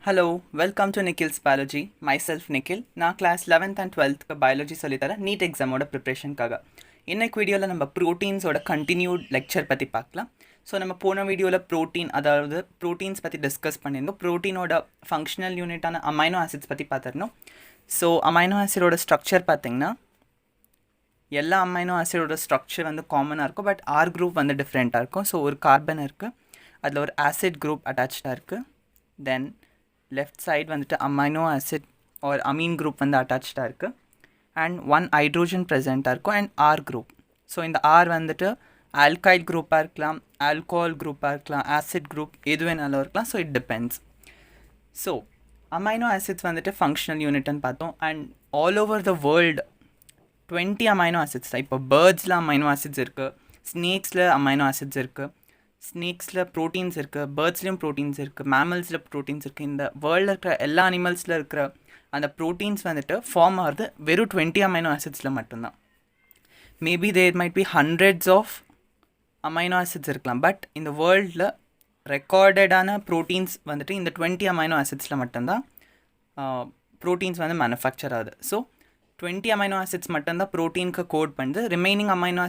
Hello, welcome to Nikhil's biology. Myself Nikhil. நான் class 11th and 12th biology சொல்லித்தரேன் NEET எக்ஸாமோட ப்ரிப்ரேஷனுக்காக. இன்னைக்கு வீடியோவில் நம்ம ப்ரோட்டீன்ஸோட கண்டினியூட் லெக்சர் பற்றி பார்க்கலாம். ஸோ நம்ம போன வீடியோவில் ப்ரோட்டீன்ஸ் பற்றி டிஸ்கஸ் பண்ணியிருந்தோம். ப்ரோட்டீனோட ஃபங்க்ஷனல் யூனிட்டான அமைனோ ஆசிட்ஸ் பற்றி பார்த்துருந்தோம். ஸோ அமைனோ ஆசிடோட ஸ்ட்ரக்சர் பார்த்திங்கன்னா எல்லா அமைனோ ஆசிடோட ஸ்ட்ரக்சர் வந்து காமனாக இருக்கும், பட் ஆர் குரூப் வந்து டிஃப்ரெண்ட்டாக இருக்கும். ஸோ ஒரு கார்பன் இருக்குது, அதில் ஒரு ஆசிட் குரூப் அட்டாச்சாக இருக்குது. தென் லெஃப்ட் சைட் வந்துட்டு அமைனோ ஆசிட் ஒரு அமீன் குரூப் வந்து அட்டாச்சாக இருக்குது. அண்ட் ஒன் ஹைட்ரோஜன் ப்ரெசென்ட்டாக இருக்கும் அண்ட் ஆர் குரூப். ஸோ இந்த ஆர் வந்துட்டு ஆல்கைல் குரூப்பாக இருக்கலாம், ஆல்கோஹால் குரூப்பாக இருக்கலாம், ஆசிட் குரூப் எது வேணாலும் இருக்கலாம். So it depends. So amino acids வந்துட்டு ஃபங்க்ஷனல் யூனிட்னு பார்த்தோம். And all over the world 20 amino acids தான். இப்போ பேர்ட்ஸில் அமைனோ ஆசிட்ஸ் இருக்குது, ஸ்னேக்ஸில் அமைனோ ஆசிட்ஸ் இருக்குது, ஸ்னேக்ஸில் ப்ரோட்டீன்ஸ் இருக்குது, பேர்ட்ஸ்லேயும் ப்ரோட்டீன்ஸ் இருக்குது, மேமல்ஸில் ப்ரோட்டீன்ஸ் இருக்குது. இந்த வேர்ல்டில் இருக்கிற எல்லா அனிமல்ஸில் இருக்கிற அந்த ப்ரோட்டீன்ஸ் வந்துட்டு ஃபார்ம் ஆகிறது வெறும் 20 அமைனோ ஆசிட்ஸில் மட்டும்தான். Maybe there might be hundreds of amino acids இருக்கலாம், பட் இந்த வேர்ல்டில் ரெக்கார்டடான ப்ரோட்டீன்ஸ் வந்துட்டு இந்த 20 அமைனோ ஆசிட்ஸில் மட்டும்தான் ப்ரோட்டீன்ஸ் வந்து மேனுஃபேக்சர் ஆகுது. ஸோ 20 அமைனோ ஆசிட்ஸ் மட்டும்தான் ப்ரோட்டீனுக்கு கோட் பண்ணுது. ரிமைனிங் அமைனோ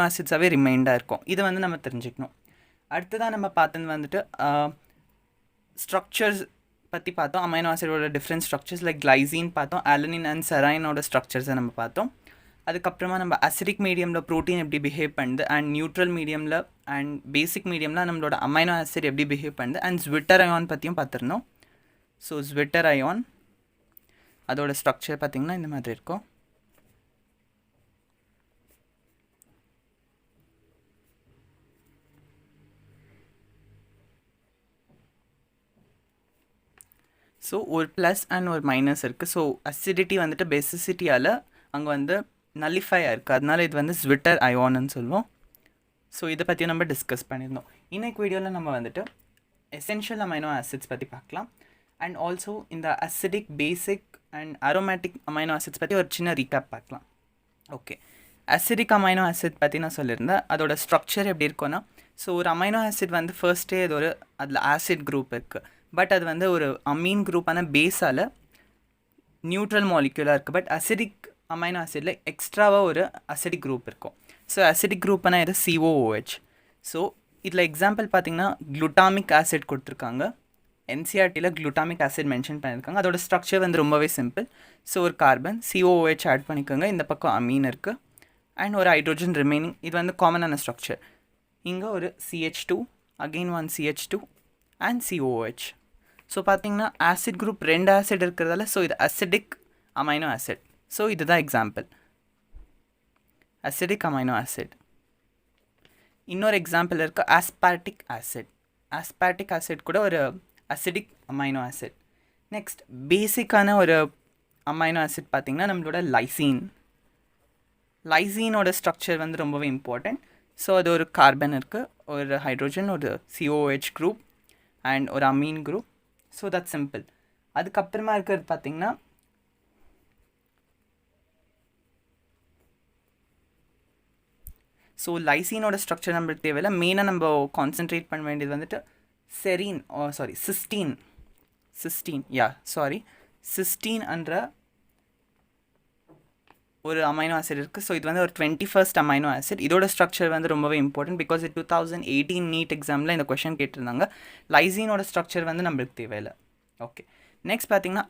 ஆசிட்ஸாகவே ரிமைண்டாக இருக்கும். இதை வந்து நம்ம தெரிஞ்சுக்கணும். அடுத்ததாக நம்ம பார்த்தது வந்துட்டு ஸ்ட்ரக்சர்ஸ் பற்றி பார்த்தோம். அமைனோ ஆசிடோட டிஃப்ரெண்ட் ஸ்ட்ரக்சர்ஸ் லைக் கிளைசின் பார்த்தோம், அலனின் அண்ட் செரைனோட ஸ்ட்ரக்சர்ஸை நம்ம பார்த்தோம். அதுக்கப்புறமா நம்ம அசிடிக் மீடியமில் ப்ரோட்டீன் எப்படி பிஹேவ் பண்ணுது, அண்ட் நியூட்ரல் மீடியமில் அண்ட் பேசிக் மீடியமில் நம்மளோட அமைனோ ஆசிட் எப்படி பிஹேவ் பண்ணுது, அண்ட் ஸ்விட்டர் அயான் பற்றியும் பார்த்துருந்தோம். ஸோ ஸ்விட்டர் அயான் அதோட ஸ்ட்ரக்சர் பார்த்திங்கன்னா இந்த மாதிரி இருக்கும். ஸோ ஒரு ப்ளஸ் அண்ட் ஒரு மைனஸ் இருக்குது. ஸோ அசிடிட்டி வந்துட்டு பேசிசிட்டியால் அங்கே வந்து நல்லிஃபை இருக்குது, அதனால இது வந்து ஸ்விட்டர் அயான்னு சொல்லுவோம். ஸோ இதை பற்றியும் நம்ம டிஸ்கஸ் பண்ணியிருந்தோம். இன்னைக்கு வீடியோவில் நம்ம வந்துட்டு எசென்ஷியல் அமைனோ ஆசிட்ஸ் பற்றி பார்க்கலாம். அண்ட் ஆல்சோ இந்த acidic, basic and aromatic amino acids பற்றி ஒரு சின்ன ரீகேப் பார்க்கலாம். ஓகே, அசிடிக் அமைனோ ஆசிட் பற்றி நான் சொல்லியிருந்தேன். அதோட ஸ்ட்ரக்சர் எப்படி இருக்கும்னா, ஸோ ஒரு அமைனோ ஆசிட் வந்து ஃபர்ஸ்ட்டே அது அதில் ஆசிட் குரூப் இருக்குது, பட் அது வந்து ஒரு அமீன் குரூப்பான பேஸால் நியூட்ரல் மாலிக்யூலாக இருக்குது. பட் அசிடிக் அமைனோ ஆசிடில் எக்ஸ்ட்ராவாக ஒரு அசிடிக் குரூப் இருக்கும். ஸோ அசிடிக் குரூப்னா இது COOH. ஸோ இதில் எக்ஸாம்பிள் பார்த்திங்கன்னா குளுட்டாமிக் ஆசிட் கொடுத்துருக்காங்க. NCERTயில் குளுட்டாமிக் ஆசிட் மென்ஷன் பண்ணியிருக்காங்க. அதோட ஸ்ட்ரக்சர் வந்து ரொம்பவே சிம்பிள். ஸோ ஒரு கார்பன் COOH ஆட் பண்ணிக்கோங்க, இந்த பக்கம் அமீன் இருக்குது அண்ட் ஒரு ஹைட்ரோஜன் ரிமைனிங். இது வந்து காமனான ஸ்ட்ரக்சர். இங்கே ஒரு CH2, again one CH2 and COOH. So பார்த்தீங்கன்னா ஆசிட் குரூப் 2 ஆசிட் இருக்கிறதால ஸோ இது அசிடிக் அமைனோ ஆசிட். ஸோ இதுதான் எக்ஸாம்பிள், அசிடிக் அமைனோ ஆசிட். இன்னொரு எக்ஸாம்பிள் இருக்குது ஆஸ்பார்டிக் ஆசிட். ஆஸ்பார்டிக் ஆசிட் கூட ஒரு அசிடிக் அமைனோ ஆசிட். நெக்ஸ்ட் பேசிக்கான ஒரு அமைனோ ஆசிட் பார்த்திங்கன்னா நம்மளோட லைசின். லைசினோட ஸ்ட்ரக்சர் வந்து ரொம்பவே இம்பார்ட்டண்ட். ஸோ அது ஒரு கார்பன் இருக்குது, ஒரு ஹைட்ரோஜன், ஒரு COOH குரூப் அண்ட் ஒரு Ameen group. So that simple. அதுக்கப்புறமா இருக்கிறது பார்த்திங்கன்னா ஸோ லைசினோட ஸ்ட்ரக்சர் நம்மளுக்கு தேவையில்லை. மெயினாக நம்ம கான்சென்ட்ரேட் பண்ண வேண்டியது வந்துட்டு சிஸ்டீன் என்ற ஒரு அமைனோ ஆசிட் இருக்குது. ஸோ இது வந்து ஒரு 21st அமைனோ ஆசிட். இதோட ஸ்ட்ரக்சர் வந்து ரொம்பவே இம்பார்ட்டன்ட், பிகாஸ் 2018 நீட் எக்ஸாமில் இந்த கொஷின் கேட்டிருந்தாங்க. லைசினோட ஸ்ட்ரக்சர் வந்து நம்மளுக்கு தேவையில்லை. ஓகே, நெக்ஸ்ட் பார்த்திங்கன்னா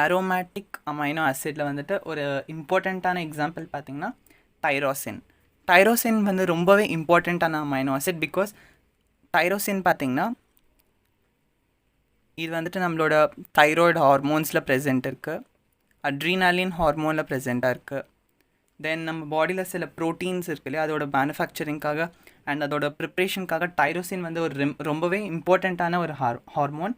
அரோமேட்டிக் அமைனோ ஆசிட்டில் வந்துட்டு ஒரு இம்பார்ட்டண்ட்டான எக்ஸாம்பிள் பார்த்திங்கன்னா டைரோசின் வந்து ரொம்பவே இம்பார்ட்டண்ட்டான அமைனோ ஆசிட். பிகாஸ் டைரோசின் பார்த்திங்கன்னா இது வந்துட்டு நம்மளோட தைராய்டு ஹார்மோன்ஸில் ப்ரெசென்ட் இருக்குது, அட்ரீனாலின் ஹார்மோனில் ப்ரெசென்ட்டாக இருக்குது. தென் நம்ம பாடியில் சில ப்ரோட்டீன்ஸ் இருக்கு இல்லையா, அதோட மேனுஃபேக்சரிங்காக அண்ட் அதோட ப்ரிப்ரேஷனுக்காக டைரோசின் வந்து ஒரு ரொம்பவே இம்பார்ட்டண்ட்டான ஒரு hormone.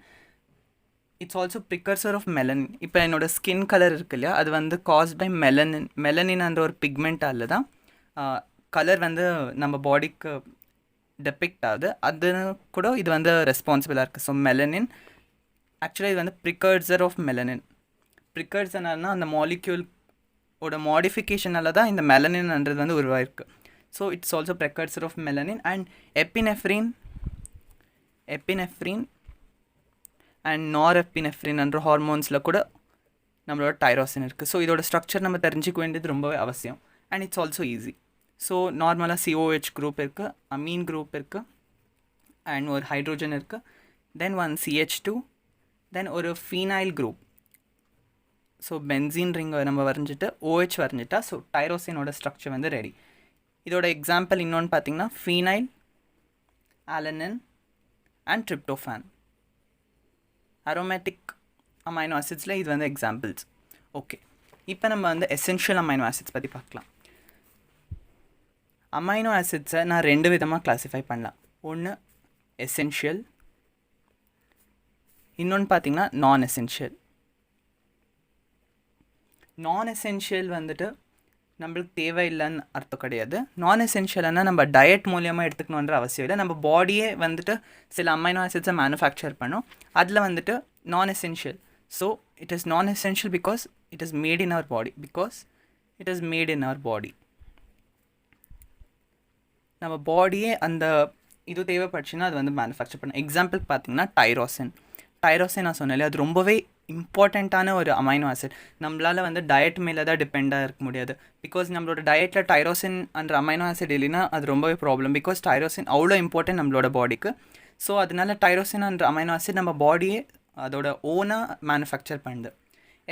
It's also precursor of melanin. இப்போ என்னோடய ஸ்கின் கலர் இருக்கு இல்லையா, அது வந்து காஸ்ட் பை மெலனின் என்ற ஒரு பிக்மெண்ட்டால் தான் கலர் வந்து நம்ம பாடிக்கு டெபிக்ட் ஆகுது. அது கூட இது வந்து ரெஸ்பான்சிபிளாக இருக்குது. ஸோ மெலனின் ஆக்சுவலாக இது வந்து ப்ரிகர்சர் ஆஃப் மெலனின். ப்ரிகர்சர்னா அந்த மாலிக்யூல் ஓட மாடிஃபிகேஷனால தான் இந்த மெலனின்ன்றது வந்து உருவாயிருக்கு. So it's also precursor of melanin. And epinephrine and norepinephrine என்ற ஹார்மோன்ஸில் கூட நம்மளோட டைரோசின் இருக்குது. ஸோ இதோட ஸ்ட்ரக்சர் நம்ம தெரிஞ்சிக்க வேண்டியது ரொம்பவே அவசியம். And it's also easy. So நார்மலாக COH குரூப் இருக்குது, அமீன் குரூப் இருக்குது, அண்ட் ஒரு ஹைட்ரோஜன் இருக்குது, தென் ஒன் CH2, தென் ஒரு ஃபீனைல் குரூப். ஸோ பென்சீன் ரிங்கை நம்ம வரைஞ்சிட்டு OH வரைஞ்சிட்டா ஸோ டைரோசினோட ஸ்ட்ரக்சர் வந்து ரெடி. இதோட எக்ஸாம்பிள் இன்னொன்று பார்த்தீங்கன்னா phenylalanine and tryptophan. Aromatic amino ஆசிட்ஸில் இது வந்து எக்ஸாம்பிள்ஸ். ஓகே, இப்போ நம்ம வந்து எசென்ஷியல் அமைனோ ஆசிட்ஸ் பற்றி பார்க்கலாம். அமைனோ ஆசிட்ஸை நான் 2 விதமாக கிளாஸிஃபை பண்ணலாம். ஒன்று எசென்ஷியல், இன்னொன்று பார்த்தீங்கன்னா நான் எசென்ஷியல். நான் எசென்ஷியல் வந்துட்டு நம்மளுக்கு தேவையில்லைன்னு அர்த்தம் கிடையாது. நான் எசென்ஷியல்னா நம்ம டயட் மூலியமாக எடுத்துக்கணுன்ற அவசியம் இல்லை. நம்ம பாடியே வந்துட்டு சில அமைனோ ஆசிட்ஸை மேனுஃபேக்சர் பண்ணும். அதில் வந்துட்டு non essential. So it is non essential because it is made in our body. நம்ம பாடியே அந்த இது தேவைப்பட்டுச்சுன்னா அது வந்து மேனுஃபேக்சர் பண்ணும். எக்ஸாம்பிள் பார்த்தீங்கன்னா டைரோசின் நான் சொன்னாலே அது ரொம்பவே இம்பார்ட்டண்ட்டான ஒரு அமைனோ ஆசிட். நம்மளால் வந்து டயட் மேலே தான் டிபெண்டாக இருக்க முடியாது. பிகாஸ் நம்மளோட டயட்டில் டைரோசின் என்ற அமைனோ ஆசிட் இல்லைன்னா அது ரொம்பவே ப்ராப்ளம். பிகாஸ் டைரோசின் அவ்வளோ இம்பார்ட்டன்ட் நம்மளோட பாடிக்கு. ஸோ அதனால டைரோசின் என்ற அமைனோ ஆசிட் நம்ம பாடியே அதோட ஓனாக மேனுஃபேக்சர் பண்ணுது.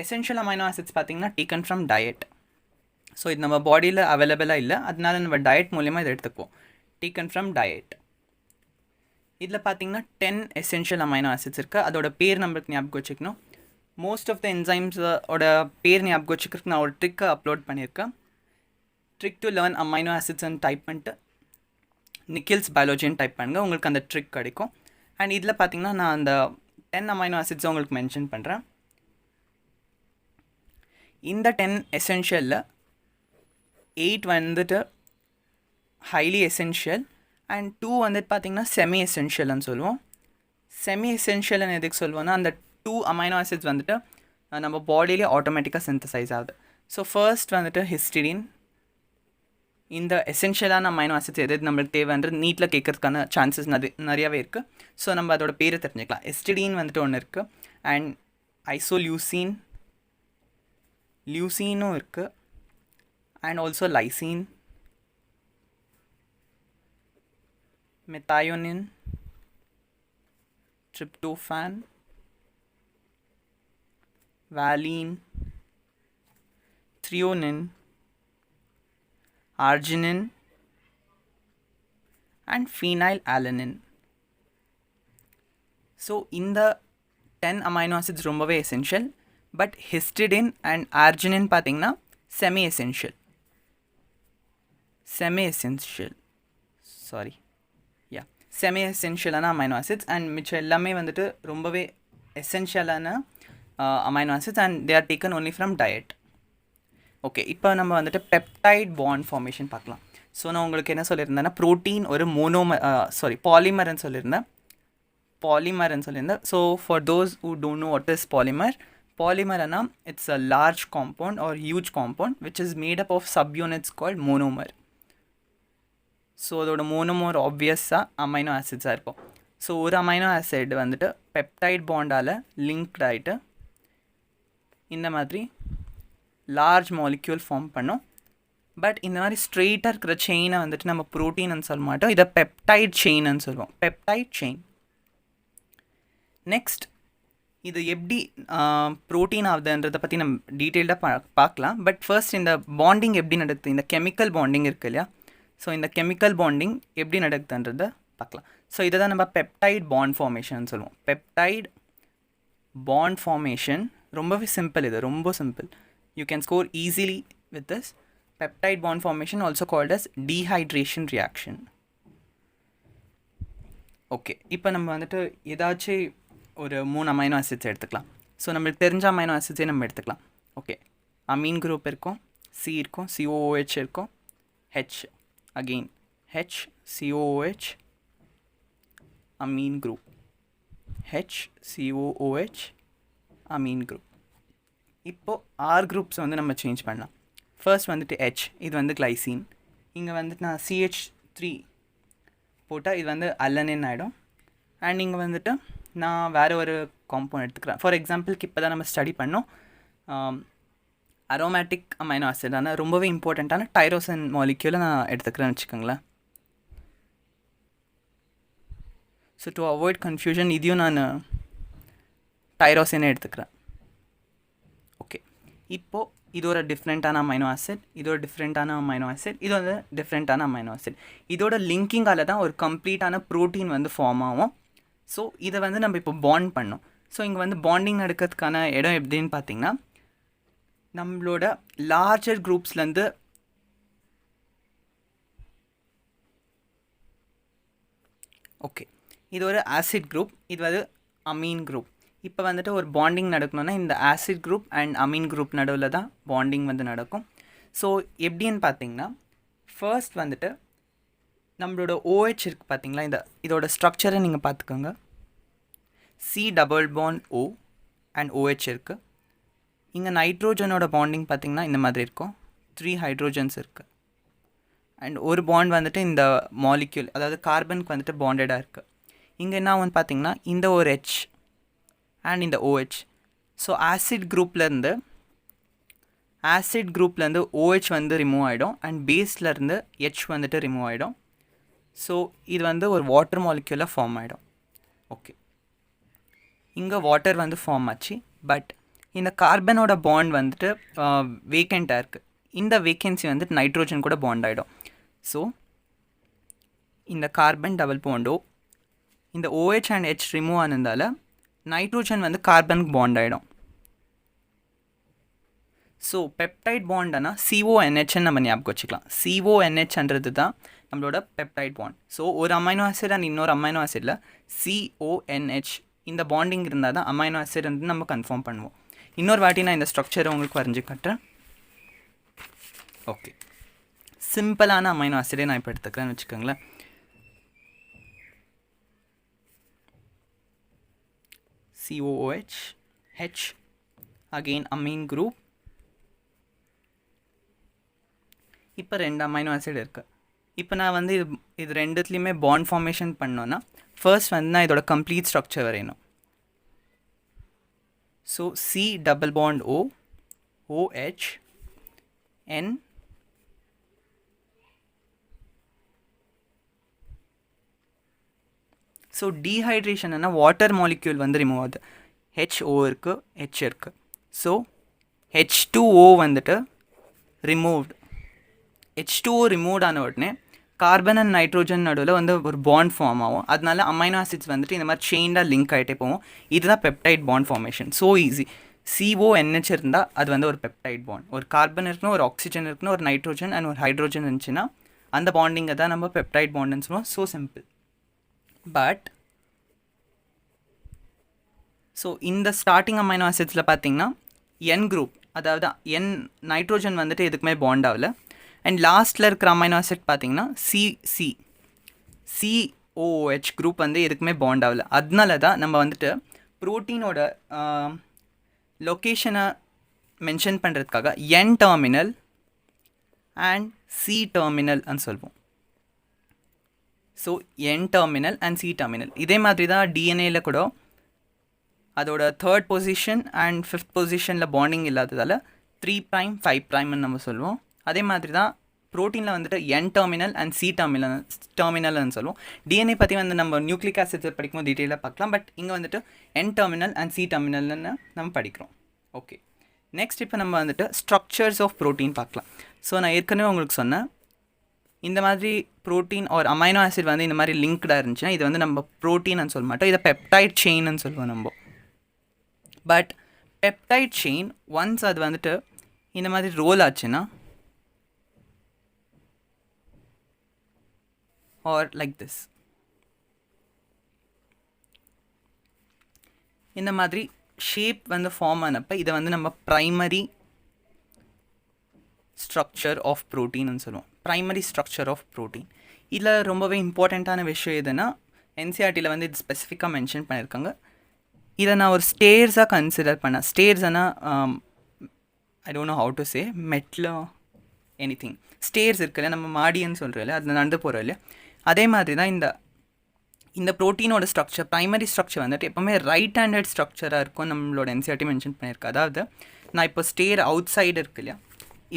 எசென்ஷியல் அமைனோ ஆசிட்ஸ் பார்த்திங்கன்னா டேக்கன் ஃப்ரம் டயட். ஸோ இது நம்ம பாடியில் அவைலபிளாக இல்லை, அதனால நம்ம டயட் மூலியமாக இதை எடுத்துக்குவோம். Taken from diet. இதில் பார்த்தீங்கன்னா 10 எசென்ஷியல் அமைனோ ஆசிட்ஸ் இருக்குது. அதோட பேர் நம்மளுக்கு ஞாபகம் வச்சுக்கணும். மோஸ்ட் ஆஃப் த என்சைம்ஸோட பேர் ஞாபகம் வச்சுக்கிறதுக்கு நான் ஒரு ட்ரிக்கை அப்லோட் பண்ணியிருக்கேன். ட்ரிக் டு லேர்ன் அமைனோ ஆசிட்ஸ்ன்னு டைப் பண்ணிட்டு நிக்கில்ஸ் பயாலஜின்னு டைப் பண்ணுங்கள், உங்களுக்கு அந்த ட்ரிக் கிடைக்கும். அண்ட் இதில் பார்த்தீங்கன்னா நான் அந்த 10 அமைனோ ஆசிட்ஸை உங்களுக்கு மென்ஷன் பண்ணுறேன். இந்த 10 எசென்ஷியலில் 8 வந்துட்டு ஹைலி எசென்ஷியல் அண்ட் 2 வந்துட்டு பார்த்திங்கன்னா செமி எசென்ஷியல்னு சொல்லுவோம். செமி எசென்ஷியல்னு எதுக்கு சொல்லுவோன்னா அந்த 2 அமைனோ ஆசிட்ஸ் வந்துட்டு நம்ம பாடியிலே ஆட்டோமேட்டிக்காக சிந்தசைஸ் ஆகுது. ஸோ ஃபர்ஸ்ட் வந்துட்டு ஹிஸ்டிடின். இந்த எசென்ஷியலான அமைனோ ஆசிட்ஸ் எது நம்மளுக்கு தேவைன்றது நீட்டில் கேட்கறதுக்கான சான்சஸ் நிறையாவே இருக்குது. ஸோ நம்ம அதோட பேரை தெரிஞ்சுக்கலாம். ஹிஸ்டிடின் வந்துட்டு ஒன்று இருக்குது. அண்ட் லியூசினும் இருக்குது. And also lysine, methionine, tryptophan, valine, threonine, arginine and phenylalanine. So in the 10 amino acids ரொம்பவே essential, but histidine and arginine பார்த்தீங்கன்னா semi essential. Semi essential amino acids and மிச்சம் எல்லாமே வந்துட்டு ரொம்பவே essential-ஆன amino acids and they are taken only from diet. Okay, இப்போ நம்ம வந்துட்டு பெப்டைட் பாண்ட் ஃபார்மேஷன் பார்க்கலாம். ஸோ நான் உங்களுக்கு என்ன சொல்லியிருந்தேன்னா ப்ரோட்டீன் ஒரு பாலிமர்னு சொல்லியிருந்தேன். So for those who don't know what is பாலிமர்னா it's a large compound or huge compound which is made up of subunits called monomer. So அதோட மோனோமர் ஆப்வியஸாக அமைனோ ஆசிட்ஸாக இருக்கும். ஸோ ஒரு அமைனோ ஆசிட் வந்துட்டு பெப்டைட் பாண்டால் லிங்க்ட் ஆகிட்டு இந்த மாதிரி லார்ஜ் மாலிக்யூல் ஃபார்ம் பண்ணும். பட் இந்த மாதிரி ஸ்ட்ரெயிட்டாக இருக்கிற செயினை வந்துட்டு நம்ம ப்ரோட்டீன்னு சொல்ல மாட்டோம், இதை பெப்டைட் செயின்னு சொல்லுவோம். Peptide chain. நெக்ஸ்ட் இது எப்படி ப்ரோட்டீன் ஆகுதுன்றதை பற்றி நம்ம டீட்டெயில்டாக பார்க்கலாம். பட் ஃபர்ஸ்ட் இந்த பாண்டிங் எப்படி நடக்குது, இந்த கெமிக்கல் பாண்டிங் இருக்குது இல்லையா, ஸோ இந்த கெமிக்கல் பாண்டிங் எப்படி நடக்குதுன்றதை பார்க்கலாம். ஸோ இதை தான் நம்ம பெப்டைட் பாண்ட் ஃபார்மேஷன் சொல்லுவோம். பெப்டைட் பாண்ட் ஃபார்மேஷன் ரொம்பவே சிம்பிள், இது ரொம்ப simple. You can score easily with this. Peptide bond formation also called as dehydration reaction. Okay, இப்போ நம்ம வந்துட்டு ஏதாச்சும் ஒரு 3 அமைனோ ஆசிட்ஸ் எடுத்துக்கலாம். ஸோ நம்மளுக்கு தெரிஞ்ச அமைனோ ஆசிட்ஸே நம்ம எடுத்துக்கலாம். ஓகே, அமீன் குரூப் இருக்கும், சி இருக்கும், COOH இருக்கும், H again HCOOH Ameen group, HCOOH Ameen group. இப்போது ஆர் குரூப்ஸ் வந்து நம்ம சேஞ்ச் பண்ணலாம். ஃபர்ஸ்ட் வந்துட்டு H, இது வந்து கிளைசின், இங்கே வந்துட்டு நான் CH3 போட்டால் இது வந்து அலனின் ஆகிடும். அண்ட் இங்கே வந்துட்டு நான் வேறு ஒரு காம்பவுண்ட் எடுத்துக்கிறேன். ஃபார் எக்ஸாம்பிளுக்கு இப்போ தான் நம்ம ஸ்டடி பண்ணோம் அரோமேட்டிக் அமைனோ ஆசிட், ஆனால் ரொம்பவே இம்பார்ட்டண்ட்டான டைரோசின் மாலிக்யூலை நான் எடுத்துக்கிறேன்னு வச்சுக்கோங்களேன். ஸோ டு அவாய்ட் கன்ஃபியூஷன் இதையும் நான் டைரோசினை எடுத்துக்கிறேன். ஓகே, இப்போது இது ஒரு டிஃப்ரெண்ட்டான அமைனோ ஆசிட், இது ஒரு டிஃப்ரெண்ட்டான அமைனோ ஆசிட், இது வந்து டிஃப்ரெண்ட்டான அமைனோ ஆசிட். இதோட லிங்கிங்கால் தான் ஒரு கம்ப்ளீட்டான ப்ரோட்டீன் வந்து ஃபார்ம் ஆகும். ஸோ இதை வந்து நம்ம இப்போ பாண்ட் பண்ணோம். ஸோ இங்கே வந்து பாண்டிங் நடக்கிறதுக்கான இடம் எப்படின்னு பார்த்தீங்கன்னா, நம்மளோட லார்ஜர் குரூப்ஸ்லேருந்து ஓகே, இது ஒரு ஆசிட் குரூப், இது வந்து அமீன் குரூப். இப்போ வந்துட்டு ஒரு பாண்டிங் நடக்கணும்னா இந்த acid group and Ameen group நடுவில் தான் பாண்டிங் வந்து நடக்கும். ஸோ எப்படின்னு பார்த்தீங்கன்னா, ஃபர்ஸ்ட் வந்துட்டு நம்மளோட OH இருக்குது பார்த்தீங்களா, இதோட ஸ்ட்ரக்சரை நீங்கள் பார்த்துக்கோங்க. C+O அண்ட் OH இருக்குது. இங்கே நைட்ரோஜனோட பாண்டிங் பார்த்திங்கன்னா இந்த மாதிரி இருக்கும். 3 ஹைட்ரோஜன்ஸ் இருக்குது. அண்ட் ஒரு பாண்ட் வந்துட்டு இந்த மாலிக்யூல், அதாவது கார்பனுக்கு வந்துட்டு பாண்டடாக இருக்குது. இங்கே என்ன ஆகும்னு பார்த்தீங்கன்னா இந்த ஒரு H அண்ட் இந்த OH. ஸோ ஆசிட் குரூப்லேருந்து OH வந்து ரிமூவ் ஆகிடும் அண்ட் பேஸ்லேருந்து H வந்துட்டு ரிமூவ் ஆகிடும். ஸோ இது வந்து ஒரு வாட்டர் மாலிக்யூலாக ஃபார்ம் ஆகிடும். ஓகே, இங்கே வாட்டர் வந்து ஃபார்ம் ஆச்சு. பட் இந்த கார்பனோட பாண்ட் வந்துட்டு வேக்கண்ட்டாக இருக்குது. இந்த வேக்கன்சி வந்துட்டு நைட்ரோஜன் கூட பாண்ட் ஆகிடும். ஸோ இந்த கார்பன் டபுள் பாண்டோ இந்த OH அண்ட் H ரிமூவ் ஆனதால் நைட்ரோஜன் வந்து கார்பனுக்கு பாண்ட் ஆகிடும். ஸோ பெப்டைட் பாண்டனா CONHன்னு நம்ம ஞாபகம் வச்சுக்கலாம். CONHன்றது தான் நம்மளோட பெப்டைட் பாண்ட். ஸோ ஒரு அமைனோ ஆசிட் அண்ட் இன்னொரு அமைனோ ஆசிடில் CONH இந்த பாண்டிங் இருந்தால் தான் அமைனோ ஆசிட் வந்து நம்ம கன்ஃபார்ம் பண்ணுவோம். இன்னொரு வாட்டி நான் இந்த ஸ்ட்ரக்சரை உங்களுக்கு வரைஞ்சி காட்டுறேன். ஓகே, சிம்பிளான அமைனோ ஆசிடே நான் இப்போ எடுத்துக்கிறேன்னு வச்சுக்கோங்களேன். COOH, H, again amine group. இப்போ 2 அமைனோ ஆசிட் இருக்குது. இப்போ நான் வந்து இது ரெண்டுத்துலேயுமே பாண்ட் ஃபார்மேஷன் பண்ணோன்னா ஃபர்ஸ்ட் வந்து நான் இதோட கம்ப்ளீட் ஸ்ட்ரக்சர் வரையணும். So C+O, OH, N, so டீஹைட்ரேஷன்னா வாட்டர் மாலிக்யூல் வந்து ரிமூவ் ஆகுது. HO இருக்குது, H இருக்குது. ஸோ H2O வந்துட்டு ரிமூவ்டு. H2O ரிமூவ் ஆன உடனே கார்பன் அண்ட் நைட்ரோஜன் நடுவில் வந்து ஒரு பாண்ட் ஃபார்ம் ஆகும். அதனால அமைனோ ஆசிட்ஸ் வந்துட்டு இந்த மாதிரி செயின்டாக லிங்க் ஆகிட்டே போகும். இதுதான் peptide bond formation. So easy. CONH இருந்தால் அது வந்து ஒரு பெப்டைட் பாண்ட். ஒரு கார்பன் இருக்கணும், ஒரு ஆக்சிஜன் இருக்கணும், ஒரு நைட்ரோஜன் அண்ட் ஒரு ஹைட்ரோஜன் இருந்துச்சுன்னா அந்த பாண்டிங்கை தான் நம்ம பெப்டைட் பாண்டுன்னு சொல்லுவோம். So simple. பட் ஸோ இந்த ஸ்டார்டிங் அமைனோ ஆசிட்ஸில் பார்த்தீங்கன்னா N குரூப், அதாவது N நைட்ரோஜன் வந்துட்டு எதுக்குமே பாண்ட் ஆகலை. அண்ட் லாஸ்ட்டில் இருக்கிற அமைனோ ஆசிட் பார்த்தீங்கன்னா COOH குரூப் வந்து எதுக்குமே பாண்ட் ஆகலை. அதனால தான் நம்ம வந்துட்டு ப்ரோட்டீனோட லொக்கேஷனை மென்ஷன் பண்ணுறதுக்காக N டெர்மினல் அண்ட் C டெர்மினல்னு சொல்லுவோம். So N terminal and C terminal. இதே மாதிரி தான் டிஎன்ஏயில் கூட அதோட 3rd பொசிஷன் அண்ட் 5th பொசிஷனில் பாண்டிங் இல்லாததால் 3' 5' நம்ம சொல்லுவோம். அதே மாதிரி தான் ப்ரோட்டீனில் வந்துட்டு N டெர்மினல் அண்ட் C டெர்மினல்னு சொல்லுவோம். டிஎன்ஏ பற்றி வந்து நம்ம நியூக்ளிக் ஆசிட்ஸ் படிக்கும்போது டீட்டெயிலாக பார்க்கலாம். பட் இங்கே வந்துட்டு N டெர்மினல் அண்ட் C டெர்மினல்னு நம்ம படிக்கிறோம். ஓகே, நெக்ஸ்ட் இப்போ நம்ம வந்துட்டு ஸ்ட்ரக்சர்ஸ் ஆஃப் ப்ரோட்டீன் பார்க்கலாம். ஸோ நான் ஏற்கனவே உங்களுக்கு சொன்னேன், இந்த மாதிரி ப்ரோட்டீன் ஒரு அமைனோ ஆசிட் வந்து இந்த மாதிரி லிங்க்டாக இருந்துச்சுன்னா இது வந்து நம்ம ப்ரோட்டீன்னு சொல்ல மாட்டோம், இதை பெப்டைட் செயின்னு சொல்லுவோம் நம்ம. பட் பெப்டைட் செயின் ஒன்ஸ் அது வந்துட்டு இந்த மாதிரி ரோல் ஆச்சுன்னா ஆர் லைக் திஸ், இந்த மாதிரி ஷேப் வந்து ஃபார்ம் ஆனப்போ இதை வந்து நம்ம ப்ரைமரி ஸ்ட்ரக்சர் ஆஃப் ப்ரோட்டீன்னு சொல்லுவோம். Primary structure of protein. இதில் ரொம்பவே இம்பார்ட்டண்ட்டான விஷயம் எதுனா, என்சிஆர்டியில் வந்து இது ஸ்பெசிஃபிக்காக மென்ஷன் பண்ணியிருக்காங்க. இதை நான் ஒரு ஸ்டேர்ஸாக கன்சிடர் பண்ணேன். ஸ்டேர்ஸ்னால் I don't know how to say, metal anything. Stairs இருக்குல்ல, நம்ம மாடின்னு சொல்கிறோம் இல்லையா, அதில் நடந்து போகிறோம் இல்லையா, அதே மாதிரி தான் இந்த ப்ரோட்டீனோட ஸ்ட்ரக்சர், ப்ரைமரி ஸ்ட்ரக்சர் வந்துட்டு எப்போவுமே ரைட் ஹேண்டட் ஸ்ட்ரக்சராக இருக்கும். நம்மளோட என்சிஆர்டி மென்ஷன் பண்ணியிருக்கு. அதாவது நான் இப்போ ஸ்டேர் அவுட் சைடு இருக்கு இல்லையா,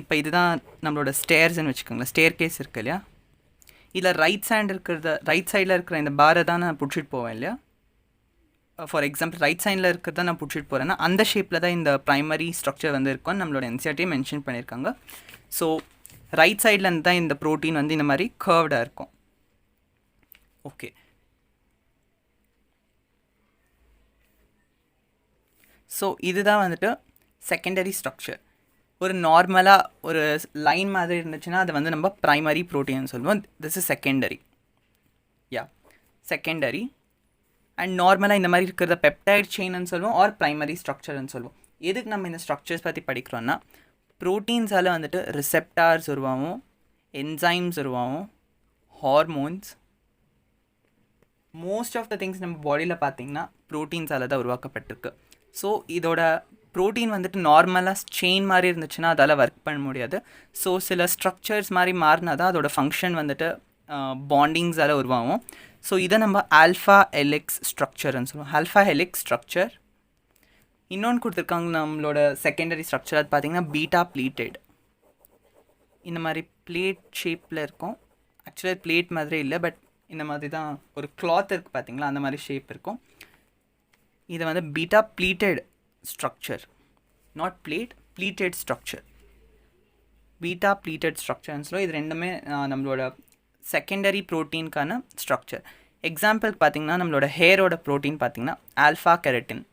இப்போ இதுதான் நம்மளோட ஸ்டேர்ஸ்ன்னு வச்சுக்கோங்களேன். ஸ்டேர் கேஸ் இருக்கு இல்லையா, இதில் ரைட் சைடில் இருக்கிற இந்த பாரை தான் நான் பிடிச்சிட்டு போவேன் இல்லையா. ஃபார் எக்ஸாம்பிள் ரைட் சைடில் இருக்கிறத நான் பிடிச்சிட்டு போகிறேன்னா அந்த ஷேப்பில் தான் இந்த ப்ரைமரி ஸ்ட்ரக்சர் வந்து இருக்கும். நம்மளோட என்சிஆர்டியை மென்ஷன் பண்ணியிருக்காங்க. ஸோ ரைட் சைட்லேருந்து தான் இந்த ப்ரோட்டீன் வந்து இந்த மாதிரி கர்வ்டாக இருக்கும். ஓகே, ஸோ இதுதான் வந்துட்டு செகண்டரி ஸ்ட்ரக்சர். ஒரு நார்மலாக ஒரு லைன் மாதிரி இருந்துச்சுன்னா அது வந்து நம்ம ப்ரைமரி ப்ரோட்டீன் சொல்லுவோம். This is secondary. Secondary. And நார்மலாக இந்த மாதிரி இருக்கிறத பெப்டைட் செயின்னு சொல்லுவோம், ஆர் ப்ரைமரி ஸ்ட்ரக்சர்னு சொல்லுவோம். எதுக்கு நம்ம இந்த ஸ்ட்ரக்சர்ஸ் பற்றி படிக்கிறோன்னா, ப்ரோட்டீன்ஸால் வந்துட்டு ரிசெப்டார்ஸ் உருவாகும், என்சைம்ஸ் உருவாகும், hormones, most of the things நம்ம பாடியில் பார்த்திங்கன்னா ப்ரோட்டீன்ஸால் தான் உருவாக்கப்பட்டிருக்கு. ஸோ இதோட ப்ரோட்டீன் வந்துட்டு நார்மலாக செயின் மாதிரி இருந்துச்சுன்னா அதால் ஒர்க் பண்ண முடியாது. ஸோ சில ஸ்ட்ரக்சர்ஸ் மாதிரி மாறினா தான் அதோட ஃபங்க்ஷன் வந்துட்டு பாண்டிங்ஸால் உருவாகும். ஸோ இதை நம்ம ஆல்ஃபா ஹெலிக்ஸ் ஸ்ட்ரக்சர்னு சொல்லுவோம். Alpha helix structure. இன்னொன்று கொடுத்துருக்காங்க நம்மளோட செகண்டரி ஸ்ட்ரக்சர், அது பார்த்திங்கன்னா பீட்டா ப்ளீட்டட். இந்த மாதிரி பிளேட் ஷேப்பில் இருக்கும். ஆக்சுவலாக பிளேட் மாதிரி இல்லை, பட் இந்த மாதிரி தான் ஒரு கிளாத் இருக்குது பார்த்திங்களா, அந்த மாதிரி ஷேப் இருக்கும். இது வந்து beta pleated structure, not plate, pleated structure. Beta pleated ஸ்ட்ரக்சர்னு சொல்லுவோம். இது ரெண்டுமே நம்மளோட செகண்டரி ப்ரோட்டீனுக்கான ஸ்ட்ரக்சர். எக்ஸாம்பிளுக்கு பார்த்திங்கன்னா நம்மளோட ஹேரோட ப்ரோட்டீன் பார்த்திங்கன்னா ஆல்ஃபா கெரட்டின்.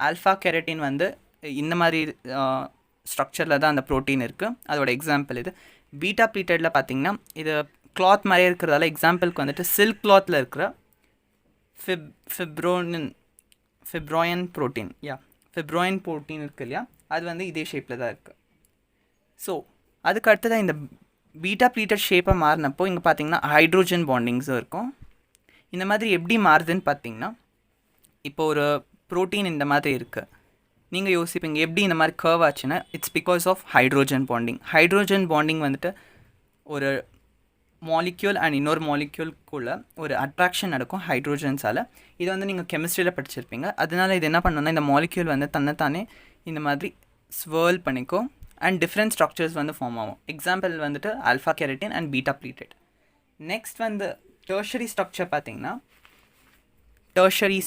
ஆல்ஃபா கெரட்டின் வந்து இந்த மாதிரி ஸ்ட்ரக்சரில் தான் அந்த ப்ரோட்டீன் இருக்குது. அதோட எக்ஸாம்பிள் இது. பீட்டா ப்ளீட்டடில் பார்த்திங்கன்னா இது கிளாத் மாதிரியே இருக்கிறதால எக்ஸாம்பிளுக்கு வந்துட்டு சில்க் கிளாத்தில் இருக்கிற ஃபிப்ரோயன் ப்ரோட்டீன். ஃபிப்ரோயன் ப்ரோட்டீன் இருக்குது இல்லையா, அது வந்து இதே ஷேப்பில் தான் இருக்குது. ஸோ அதுக்கு அடுத்ததான் இந்த பீட்டா ப்ளீட்டட் ஷேப்பை மாறினப்போ இங்கே பார்த்தீங்கன்னா ஹைட்ரோஜன் பாண்டிங்ஸும் இருக்கும். இந்த மாதிரி எப்படி மாறுதுன்னு பார்த்தீங்கன்னா, இப்போ ஒரு ப்ரோட்டீன் இந்த மாதிரி இருக்குது, நீங்கள் யோசிப்பீங்க எப்படி இந்த மாதிரி கர்வ் ஆச்சுன்னா, it's because of hydrogen bonding. Hydrogen bonding வந்துட்டு ஒரு மாலிக்யூல் அண்ட் இன்னொரு மாலிக்யூல்குள்ளே ஒரு அட்ராக்ஷன் நடக்கும் ஹைட்ரோஜன்ஸால். இது வந்து நீங்கள் கெமிஸ்ட்ரியில் படிச்சிருப்பீங்க. அதனால இது என்ன பண்ணணும்னா, இந்த மாலிக்யூல் வந்து தன்னைத்தானே இந்த மாதிரி ஸ்வேர்ல் பண்ணிக்கும் அண்ட் டிஃப்ரெண்ட் ஸ்ட்ரக்சர்ஸ் வந்து ஃபார்ம் ஆகும். எக்ஸாம்பிள் வந்துட்டு alpha keratin and beta pleated. Next வந்து டெர்ஷரி ஸ்ட்ரக்சர் பார்த்தீங்கன்னா, டெர்ஷரி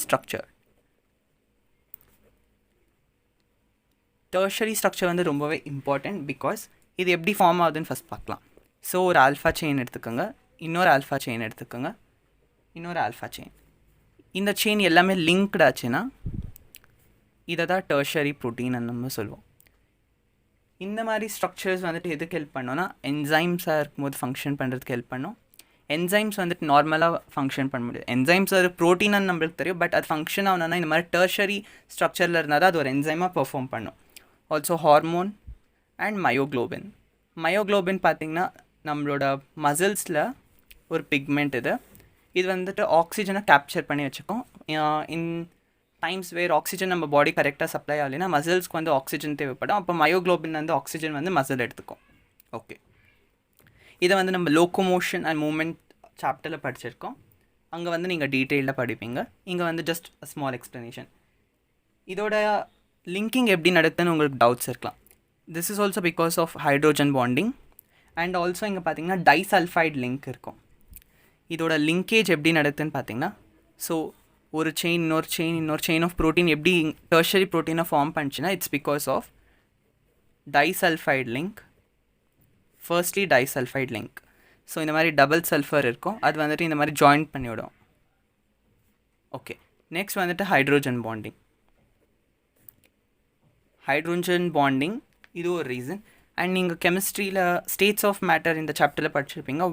ஸ்ட்ரக்சர் வந்து ரொம்பவே இம்பார்ட்டண்ட். பிகாஸ் இது எப்படி ஃபார்ம் ஆகுதுன்னு ஃபஸ்ட் பார்க்கலாம். ஸோ ஒரு ஆல்ஃபா செயின் எடுத்துக்கோங்க, இன்னொரு ஆல்ஃபா செயின் எடுத்துக்கோங்க, இன்னொரு ஆல்ஃபா செயின். இந்த செயின் எல்லாமே லிங்க்டு ஆச்சுன்னா இதை தான் டெர்ஷரி ப்ரோட்டீன் நம்ம சொல்லுவோம். இந்த மாதிரி ஸ்ட்ரக்சர்ஸ் வந்துட்டு எதுக்கு ஹெல்ப் பண்ணோன்னா, என்சைம்ஸாக இருக்கும்போது ஃபங்க்ஷன் பண்ணுறதுக்கு ஹெல்ப் பண்ணும். என்சைம்ஸ் வந்துட்டு நார்மலாக ஃபங்க்ஷன் பண்ண முடியாது. என்சைம்ஸ் ஒரு ப்ரோட்டீனான்னு நம்மளுக்கு தெரியும், பட் அது ஃபங்க்ஷன் ஆகணும்னா இந்த மாதிரி டெர்ஷரி ஸ்ட்ரக்சரில் இருந்தால் தான் அது ஒரு என்சைமாக பெர்ஃபார்ம் பண்ணும். Also hormone and myoglobin. Myoglobin பார்த்திங்கன்னா நம்மளோட மசில்ஸில் ஒரு பிக்மெண்ட். இது வந்துட்டு ஆக்சிஜனை கேப்சர் பண்ணி வச்சுக்கோம். இன் டைம்ஸ் வேர் ஆக்சிஜன் நம்ம பாடி கரெக்டாக சப்ளை ஆகலைன்னா மசில்ஸ்க்கு வந்து ஆக்சிஜன் தேவைப்படும். அப்போ மயோக்ளோபின் வந்து ஆக்சிஜன் வந்து மசில் எடுத்துக்கும். ஓகே, இதை வந்து நம்ம லோக்கோமோஷன் அண்ட் மூமெண்ட் சாப்டரில் படிச்சிருக்கோம். அங்கே வந்து நீங்கள் டீட்டெயிலில் படிப்பீங்க. இங்கே வந்து ஜஸ்ட் அ ஸ்மால் எக்ஸ்ப்ளனேஷன். இதோட லிங்கிங் எப்படி நடக்குதுன்னு உங்களுக்கு டவுட்ஸ் இருக்கலாம். This is also because of hydrogen bonding. And also இங்கே பார்த்தீங்கன்னா டைசல்ஃபைட் லிங்க் இருக்கும். இதோட லிங்கேஜ் எப்படி நடக்குதுன்னு பார்த்தீங்கன்னா, ஸோ ஒரு செயின் இன்னொரு செயின் ஆஃப் ப்ரோட்டீன் எப்படி டெர்ஷரி ப்ரோட்டீனை ஃபார்ம் பண்ணிச்சுன்னா, it's because of disulphide link. Firstly disulphide link. So இந்த மாதிரி டபுள் சல்ஃபர் இருக்கும், அது வந்துட்டு இந்த மாதிரி ஜாயின்ட் பண்ணிவிடும். ஓகே, நெக்ஸ்ட் வந்துட்டு ஹைட்ரோஜன் பாண்டிங். இது ஒரு ரீசன். அண்ட் நீங்கள் கெமிஸ்ட்ரியில் ஸ்டேட்ஸ் ஆஃப் மேட்டர் இந்த சாப்டரில் படிச்சிருப்பீங்க.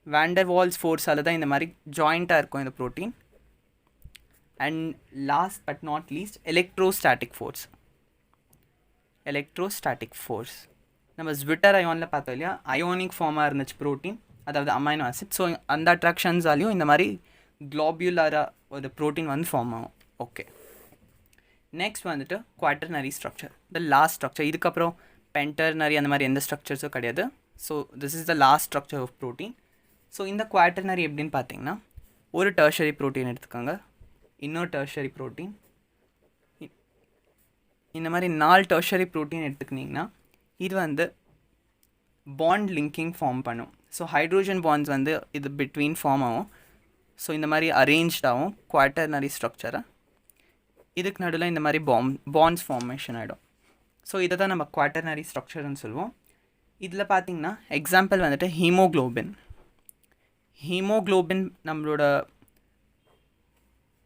வாண்டர்வால்ஸ் ஃபோர்ஸால் தான் இந்த மாதிரி ஜாயிண்ட்டாக இருக்கும் இந்த protein. And last but not least electrostatic force. நம்ம ஜ்விட்டர் அயானில் பார்த்தோம் இல்லையா, அயோனிக் ஃபார்மாக இருந்துச்சு ப்ரோட்டீன், அதாவது அமைனோ ஆசிட். ஸோ அந்த அட்ராக்ஷன்ஸாலையும் இந்த மாதிரி குளோபியுலராக ஒரு ப்ரோட்டீன் வந்து ஃபார்ம் ஆகும். ஓகே, நெக்ஸ்ட் வந்துட்டு quaternary structure, the last structure. இதுக்கப்புறம் பென்டர்னரி அந்த மாதிரி எந்த ஸ்ட்ரக்சர்ஸும் கிடையாது. So this is the last structure of protein. So இந்த குவாட்டர்னரி எப்படின்னு பார்த்தீங்கன்னா, ஒரு டெர்ஷரி ப்ரோட்டீன் எடுத்துக்கோங்க, இன்னொரு டெர்ஷரி ப்ரோட்டீன், இந்த மாதிரி 4 டெர்ஷரி ப்ரோட்டீன் எடுத்துக்கிட்டிங்கன்னா இது வந்து பாண்ட் லிங்கிங் ஃபார்ம் பண்ணும். ஸோ ஹைட்ரோஜன் பாண்ட்ஸ் வந்து இது பிட்வீன் ஃபார்ம் ஆகும். ஸோ இந்த மாதிரி அரேஞ்ச்டாகவும் குவாட்டர்னரி ஸ்ட்ரக்சரை இதுக்கு நடுவில் இந்த மாதிரி பாண்ட்ஸ் ஃபார்மேஷன் ஆகிடும். ஸோ இதை தான் நம்ம குவாட்டர்னரி ஸ்ட்ரக்சர்னு சொல்லுவோம். இதில் பார்த்திங்கன்னா எக்ஸாம்பிள் வந்துட்டு ஹீமோக்ளோபின். ஹீமோக்ளோபின் நம்மளோட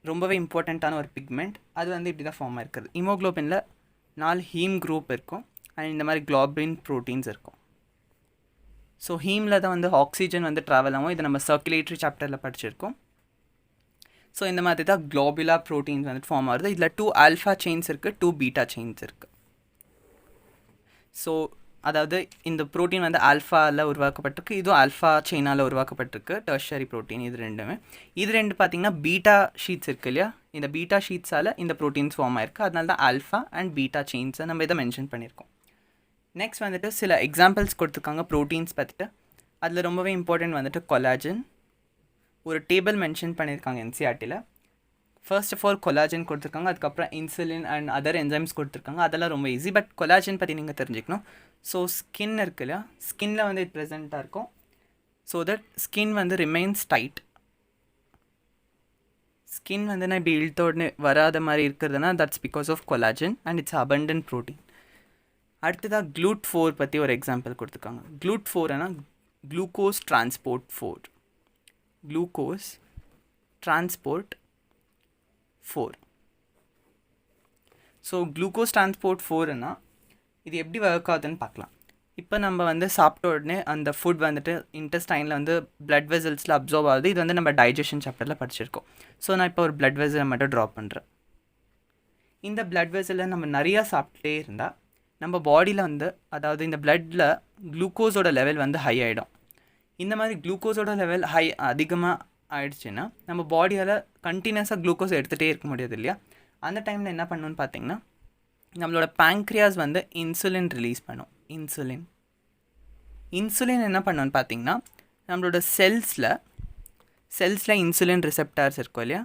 ரொம்பவே இம்பார்ட்டண்ட்டான ஒரு பிக்மெண்ட். அது வந்து இப்படி தான் ஃபார்ம் ஆகிருக்குது. ஹீமோக்ளோபினில் 4 ஹீம் குரூப் இருக்கும் அண்ட் இந்த மாதிரி குளோபின் ப்ரோட்டீன்ஸ் இருக்கும். ஸோ ஹீமில் தான் வந்து ஆக்சிஜன் வந்து ட்ராவல் ஆகும். இதை நம்ம சர்க்குலேட்டரி சாப்டரில் படிச்சிருக்கோம். ஸோ இந்த மாதிரி தான் குளோபுலார் ப்ரோட்டீன்ஸ் வந்துட்டு ஃபார்ம் ஆகுது. இதில் 2 ஆல்ஃபா செயின்ஸ் இருக்குது, 2 பீட்டா செயின்ஸ் இருக்குது. ஸோ அதாவது இந்த ப்ரோட்டீன் வந்து ஆல்ஃபாவில் உருவாக்கப்பட்டிருக்கு, இதுவும் ஆல்ஃபா செயினால் உருவாக்கப்பட்டிருக்கு, டெர்ஷரி ப்ரோட்டீன். இது ரெண்டுமே பார்த்திங்கன்னா பீட்டா ஷீட்ஸ் இருக்குது இல்லையா, இந்த பீட்டா ஷீட்ஸால் இந்த ப்ரோட்டீன்ஸ் ஃபார்ம் ஆயிருக்கு. அதனால தான் ஆல்ஃபா அண்ட் பீட்டா செயின்ஸை நம்ம இதை மென்ஷன் பண்ணியிருக்கோம். நெக்ஸ்ட் வந்துட்டு சில எக்ஸாம்பிள்ஸ் கொடுத்துருக்காங்க ப்ரோட்டீன்ஸ் பார்த்துட்டு. அதில் ரொம்பவே இம்பார்ட்டன்ட் வந்துட்டு கொலாஜன். ஒரு டேபிள் மென்ஷன் பண்ணியிருக்காங்க என்சிஆர்டியில். ஃபர்ஸ்ட் ஆஃப் ஆல் கொலாஜன் கொடுத்துருக்காங்க, அதுக்கப்புறம் இன்சுலின் அண்ட் அதர் என்சைம்ஸ் கொடுத்துருக்காங்க. அதெல்லாம் ரொம்ப ஈஸி. பட் கொலாஜன் பற்றி நீங்கள் தெரிஞ்சுக்கணும். ஸோ ஸ்கின் இருக்கு இல்லையா, ஸ்கின்னில் வந்து இது ப்ரெசென்ட்டாக இருக்கும். ஸோ தட் ஸ்கின் வந்து ரிமைன்ஸ் டைட். ஸ்கின் வந்து நான் இப்படி இழுத்தோடனே வராத மாதிரி இருக்கிறதுனா that's because of collagen and it's abundant protein. அடுத்ததாக GLUT4 பற்றி ஒரு எக்ஸாம்பிள் கொடுத்துருக்காங்க. GLUT4 glucose transport 4. Glucose transport 4. So glucose transport 4னா இது எப்படி ஒர்க் ஆகுதுன்னு பார்க்கலாம். இப்போ நம்ம வந்து சாப்பிட்ட உடனே அந்த ஃபுட் வந்துட்டு இன்டெஸ்டைனில் வந்து பிளட் வெசல்ஸில் அப்சர்வ் ஆகுது. இது வந்து நம்ம டைஜஷன் சாப்டரில் படிச்சிருக்கோம். ஸோ நான் இப்போ ஒரு பிளட் வெசலை மட்டும் ட்ராப் பண்ணுறேன். இந்த பிளட் வெசலில் நம்ம நிறையா சாப்பிட்டே இருந்தால் நம்ம பாடியில் வந்து, அதாவது இந்த பிளட்டில் குளுக்கோஸோட லெவல் வந்து ஹை ஆகிடும். இந்த மாதிரி குளுக்கோஸோட லெவல் அதிகமாக ஆயிடுச்சுன்னா நம்ம பாடியால் கண்டினியூஸாக குளுக்கோஸ் எடுத்துகிட்டே இருக்க முடியாது இல்லையா. அந்த டைமில் என்ன பண்ணணும்னு பார்த்தீங்கன்னா, நம்மளோட பேங்க்ரியாஸ் வந்து இன்சுலின் ரிலீஸ் பண்ணும். இன்சுலின் என்ன பண்ணணும்னு பார்த்தீங்கன்னா, நம்மளோட செல்ஸில் இன்சுலின் ரிசெப்டார்ஸ் இருக்கும் இல்லையா,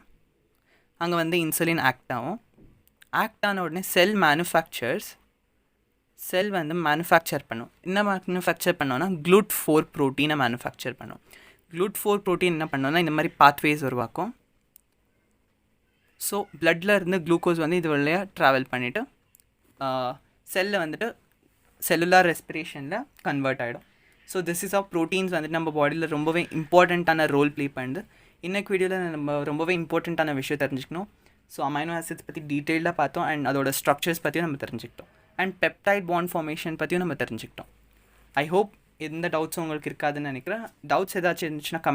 அங்கே வந்து இன்சுலின் ஆக்ட் ஆகும். ஆக்ட் ஆன உடனே செல் வந்து மேனுஃபேக்சர் பண்ணும். என்ன மேனுஃபேக்சர் பண்ணோன்னா GLUT4 ப்ரோட்டீனை மேனுஃபேக்சர் பண்ணும். GLUT4 ப்ரோட்டீன் என்ன பண்ணோன்னா இந்த மாதிரி பாத்வேஸ் உருவாக்கும். ஸோ பிளட்டில் இருந்து குளுக்கோஸ் வந்து இது வழியாக ட்ராவல் பண்ணிவிட்டு செல்லில் வந்துட்டு செல்லுலார் ரெஸ்பிரேஷனில் கன்வெர்ட் ஆகிடும். So this is of proteins வந்துட்டு நம்ம பாடியில் ரொம்பவே இம்பார்ட்டண்ட்டான ரோல் ப்ளே பண்ணுது. இன்னைக்கு வீடியோவில் நம்ம ரொம்பவே இம்பார்ட்டண்ட்டான விஷயம் தெரிஞ்சுக்கணும். ஸோ அமைனோ ஆசிட்ஸ் பற்றி டீட்டெயிலாக பார்த்தோம் அண்ட் அதோட ஸ்ட்ரக்சர்ஸ் பற்றியும் நம்ம தெரிஞ்சுக்கிட்டோம் அண்ட் பெப்டைட் பாண்ட் ஃபார்மேஷன் பற்றியும் நம்ம தெரிஞ்சுக்கிட்டோம். ஐ ஹோப் எந்த டவுட்ஸும் உங்களுக்கு இருக்காதுன்னு நினைக்கிறேன். டவுட்ஸ் ஏதாச்சும் இருந்துச்சுன்னா கமெண்ட்